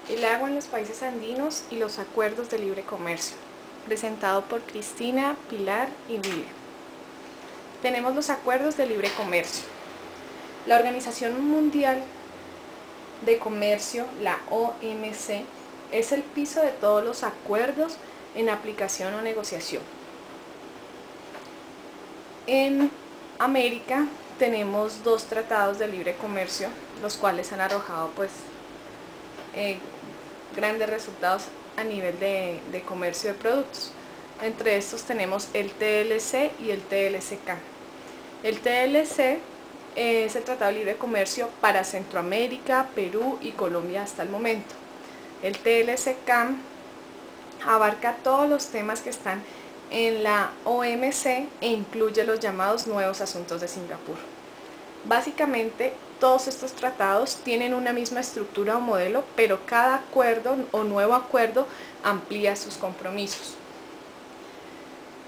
El agua en los países andinos y los acuerdos de libre comercio, presentado por Cristina, Pilar y William. Tenemos los acuerdos de libre comercio. La Organización Mundial de Comercio, la OMC, es el piso de todos los acuerdos en aplicación o negociación. En América tenemos dos tratados de libre comercio, los cuales han arrojado grandes resultados a nivel de comercio de productos. Entre estos tenemos el TLC y el TLCK. El TLC es el Tratado de Libre Comercio para Centroamérica, Perú y Colombia hasta el momento. El TLCK abarca todos los temas que están en la OMC e incluye los llamados nuevos asuntos de Singapur. Básicamente, todos estos tratados tienen una misma estructura o modelo, pero cada acuerdo o nuevo acuerdo amplía sus compromisos.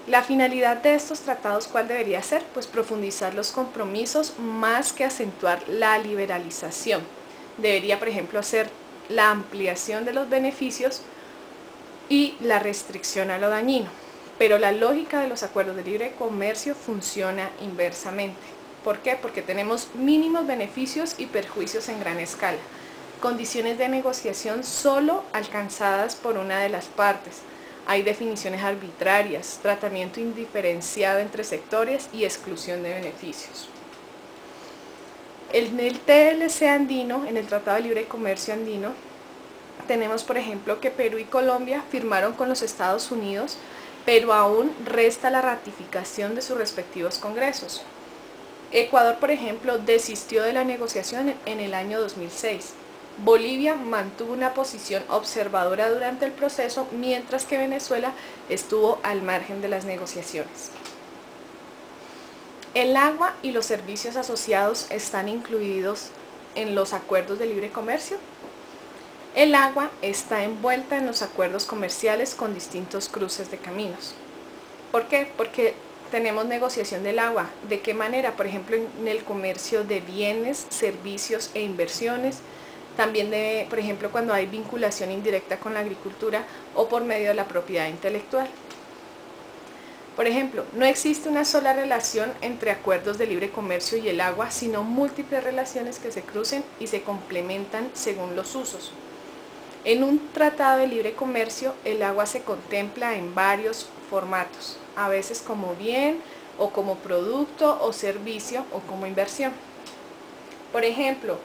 La finalidad de estos tratados, ¿cuál debería ser? Pues profundizar los compromisos más que acentuar la liberalización. Debería, por ejemplo, hacer la ampliación de los beneficios y la restricción a lo dañino. Pero la lógica de los acuerdos de libre comercio funciona inversamente. ¿Por qué? Porque tenemos mínimos beneficios y perjuicios en gran escala. Condiciones de negociación solo alcanzadas por una de las partes. Hay definiciones arbitrarias, tratamiento indiferenciado entre sectores y exclusión de beneficios. En el TLC andino, en el Tratado de Libre Comercio andino, tenemos por ejemplo que Perú y Colombia firmaron con los Estados Unidos, pero aún resta la ratificación de sus respectivos congresos. Ecuador, por ejemplo, desistió de la negociación en el año 2006. Bolivia mantuvo una posición observadora durante el proceso, mientras que Venezuela estuvo al margen de las negociaciones. El agua y los servicios asociados están incluidos en los acuerdos de libre comercio. El agua está envuelta en los acuerdos comerciales con distintos cruces de caminos. ¿Por qué? Porque tenemos negociación del agua. ¿De qué manera? Por ejemplo, en el comercio de bienes, servicios e inversiones. También, por ejemplo, cuando hay vinculación indirecta con la agricultura o por medio de la propiedad intelectual. Por ejemplo, no existe una sola relación entre acuerdos de libre comercio y el agua, sino múltiples relaciones que se crucen y se complementan según los usos. En un tratado de libre comercio, el agua se contempla en varios formatos, a veces como bien o como producto o servicio o como inversión. Por ejemplo,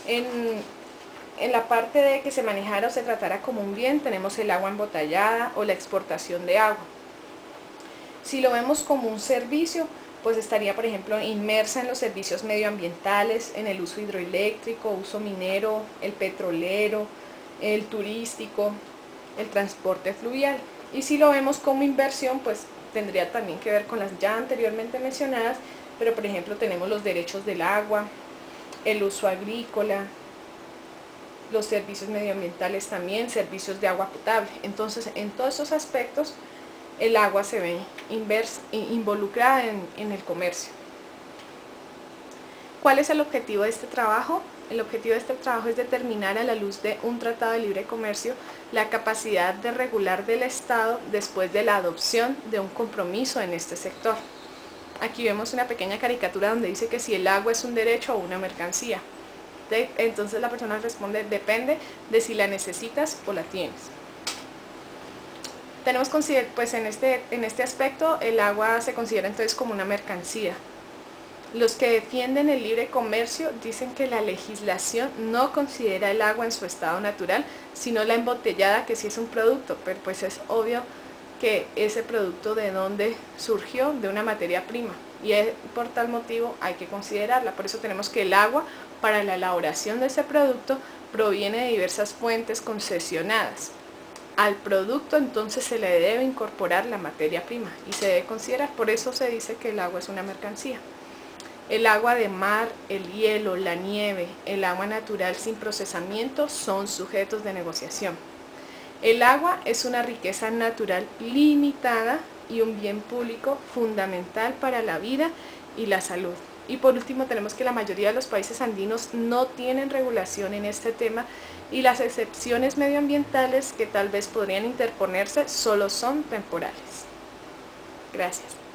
en la parte de que se manejara o se tratara como un bien, tenemos el agua embotellada o la exportación de agua. Si lo vemos como un servicio, pues estaría, por ejemplo, inmersa en los servicios medioambientales, en el uso hidroeléctrico, uso minero, el petrolero, el turístico, el transporte fluvial. Y si lo vemos como inversión, pues tendría también que ver con las ya anteriormente mencionadas, pero por ejemplo tenemos los derechos del agua, el uso agrícola, los servicios medioambientales también, servicios de agua potable. Entonces, en todos esos aspectos, el agua se ve involucrada en el comercio. ¿Cuál es el objetivo de este trabajo? El objetivo de este trabajo es determinar a la luz de un tratado de libre comercio la capacidad de regular del Estado después de la adopción de un compromiso en este sector. Aquí vemos una pequeña caricatura donde dice que si el agua es un derecho o una mercancía. Entonces la persona responde, depende de si la necesitas o la tienes. Tenemos pues en este aspecto el agua se considera entonces como una mercancía. Los que defienden el libre comercio dicen que la legislación no considera el agua en su estado natural, sino la embotellada, que sí es un producto, pero pues es obvio que ese producto de dónde surgió, de una materia prima, y por tal motivo hay que considerarla. Por eso tenemos que el agua para la elaboración de ese producto proviene de diversas fuentes concesionadas. Al producto entonces se le debe incorporar la materia prima y se debe considerar, por eso se dice que el agua es una mercancía. El agua de mar, el hielo, la nieve, el agua natural sin procesamiento son sujetos de negociación. El agua es una riqueza natural limitada y un bien público fundamental para la vida y la salud. Y por último tenemos que la mayoría de los países andinos no tienen regulación en este tema y las excepciones medioambientales que tal vez podrían interponerse solo son temporales. Gracias.